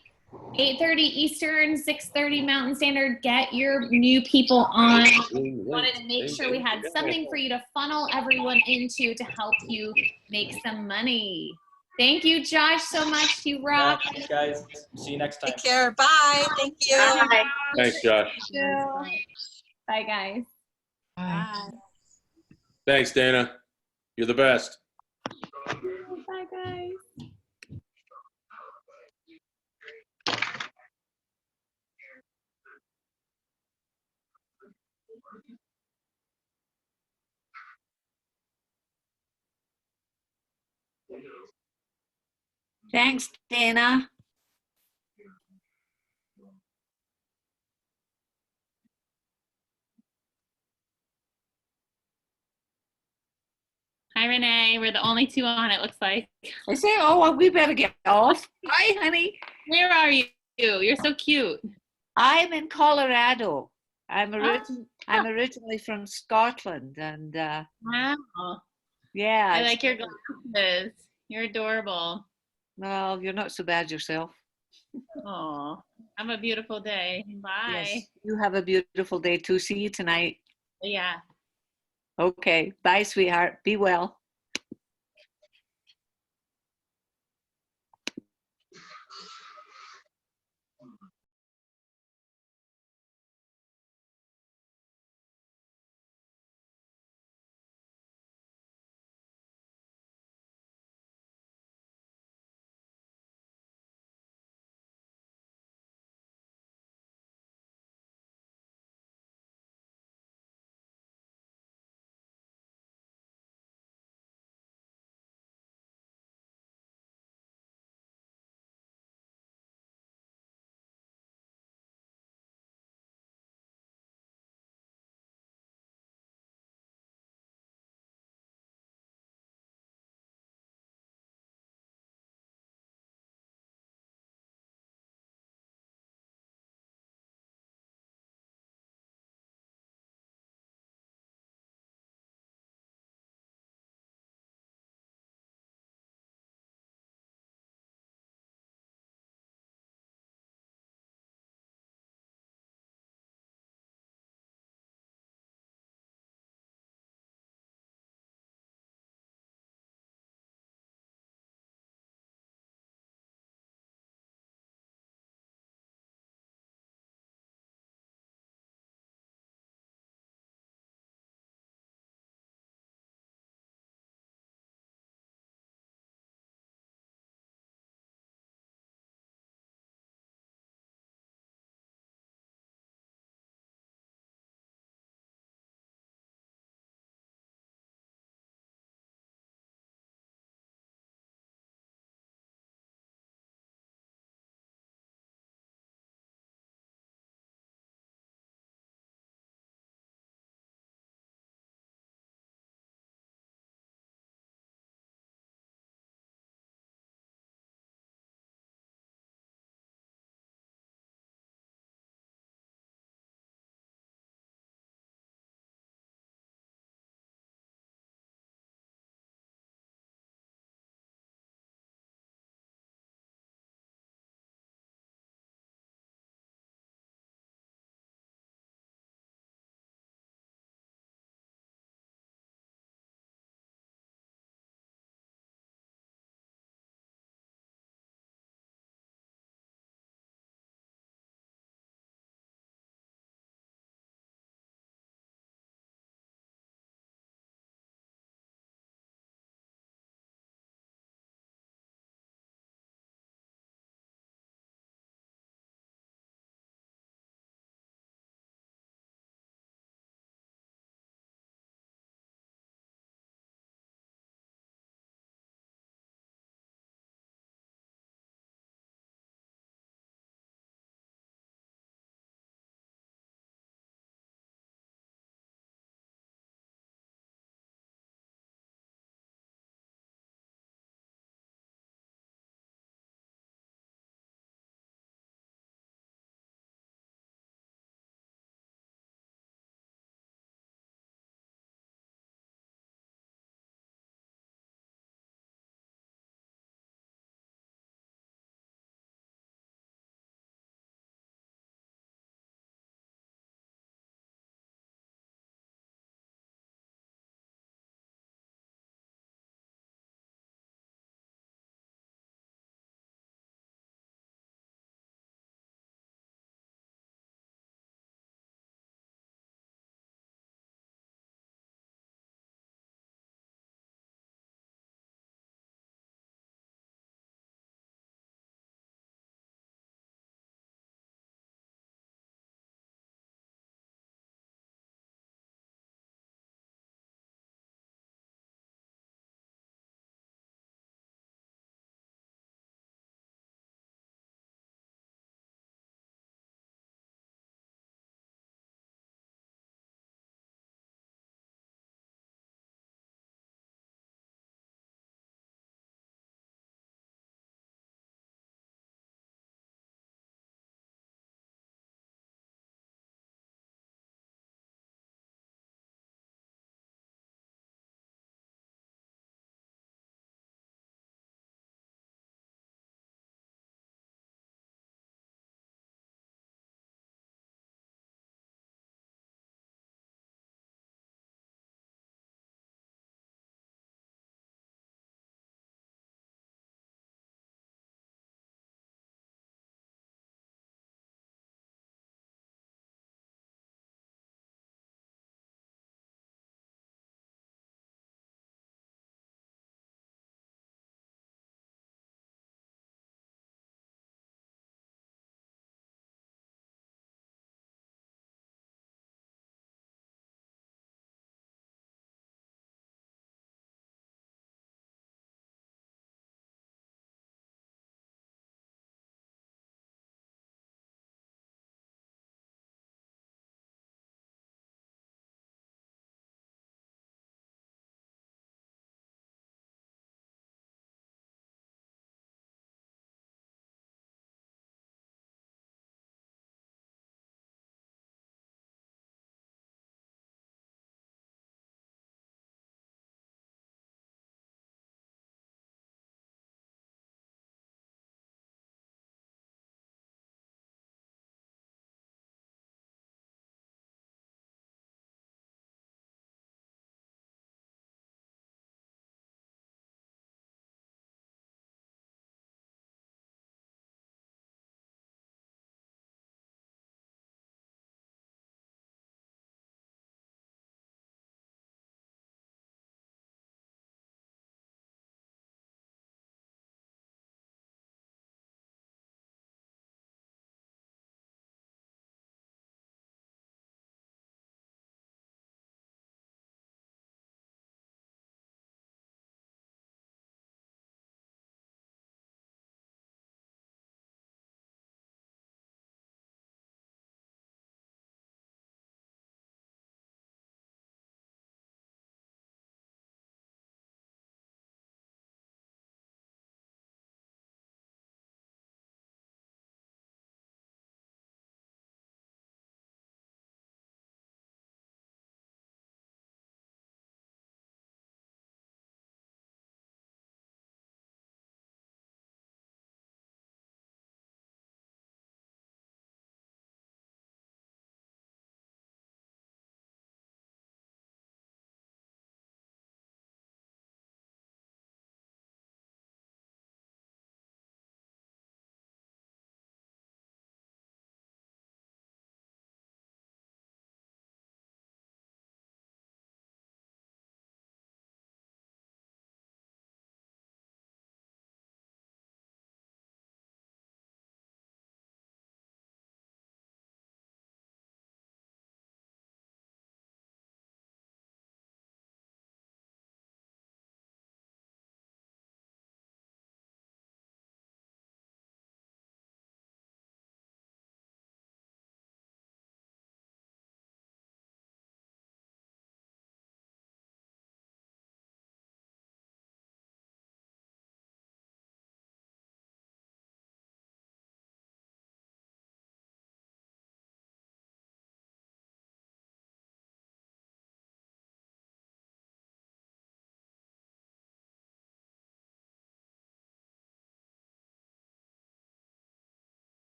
8:30 Eastern, 6:30 Mountain Standard. Get your new people on. We wanted to make sure we had something for you to funnel everyone into to help you make some money. Thank you, Josh, so much. You rock. Thanks, guys. See you next time. Take care. Bye. Thank you. Bye. Thanks, Josh. Bye, guys. Bye. Thanks, Dana. You're the best. Bye, guys. Thanks, Dana. Hi, Renee. We're the only two on, it looks like. I say, oh, well, we better get off. Hi, honey. Where are you? You're so cute. I'm in Colorado. I'm originally from Scotland, and Wow. yeah. I like your glasses. You're adorable. Well, you're not so bad yourself. Oh, have a beautiful day. Bye. Yes, you have a beautiful day too. See you tonight. Yeah. Okay. Bye, sweetheart. Be well.